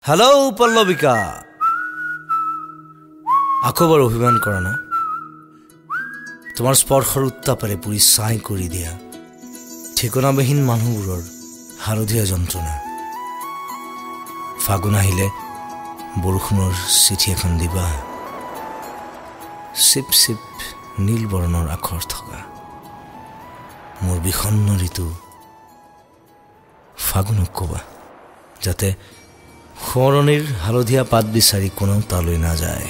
hello पल्लविका আকৌ বৰ অভিমান কৰা না তোমাৰ স্পৰ্শৰ উত্তাপৰে পুৰি ছাই কৰি দিয়া ঠিকনাবিহীন মানুহবোৰৰ হালধীয়া যন্ত্ৰণা ফাগুন আহিলে বৰষুণৰ চিঠি এখন দিবা চিপ চিপ নীল বৰণৰ আখৰ থকা মোৰ বিখন্ন ঋতু ফাগুনক কবা যাতে খৰণিৰ হালধীয়া পাত বিচাৰি কোনো তালৈ না যায়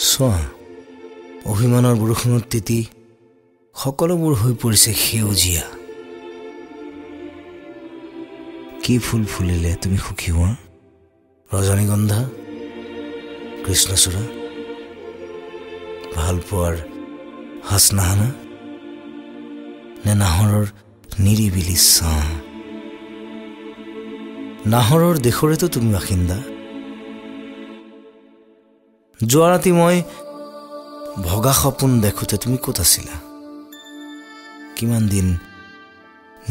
সোৱা অভিমানৰ বৰষুণত তিতি সকলোবোৰ হৈ পৰিছে সেউজীয়া কি ফুল ফুলিলে তুমি সুখী হোৱা ৰজনীগন্ধা কৃষ্ণচূড়া ভাল পোৱাৰ হাসনাহানা নে নাহৰৰ নিৰিবিলি ছাঁ নাহৰৰ দেশৰেতো তুমি বাসিন্দা যোৱা ৰাতি মই ভগা সপোন দেখোঁতে তুমি ক'ত আছিলা কিমান দিন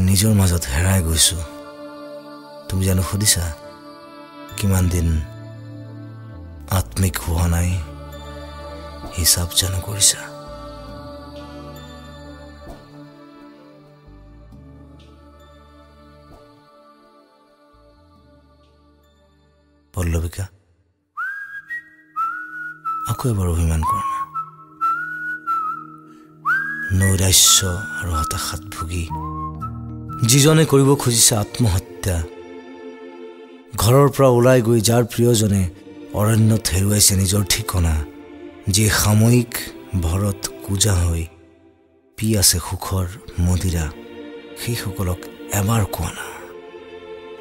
নিজৰ মাজত হেৰাই গৈছো তুমি জানো সুধিছা কিমান দিন আত্মিক হোৱা নাই হিচাপ জানো কৰিছা পল্লবিকা আকৌ এবাৰ অভিমান কৰা না নৈৰাশ্য আৰু হতাশাত ভুগি যিজনে কৰিব খুজিছে আত্মহত্যা ঘৰৰ পৰা ওলাই গৈ যাৰ প্ৰিয়জনে অৰণ্যত হেৰুৱাইছে নিজৰ ঠিকনা যি সাময়িক ভৰত কুজা হৈ পি আছে সুখৰ মদিৰা সেইসকলক এবাৰ কোৱা না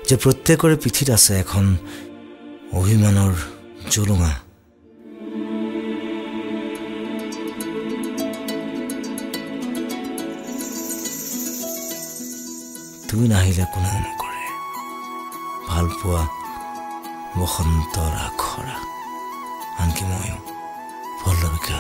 যে প্ৰত্যেকৰে পিঠিত আছে এখন অভিমানৰ জোলঙা তুমি নাহিলে কোনেও নকৰে ভাল পোৱা বসন্তৰ আখৰা আনকি ময়ো পল্লবিকা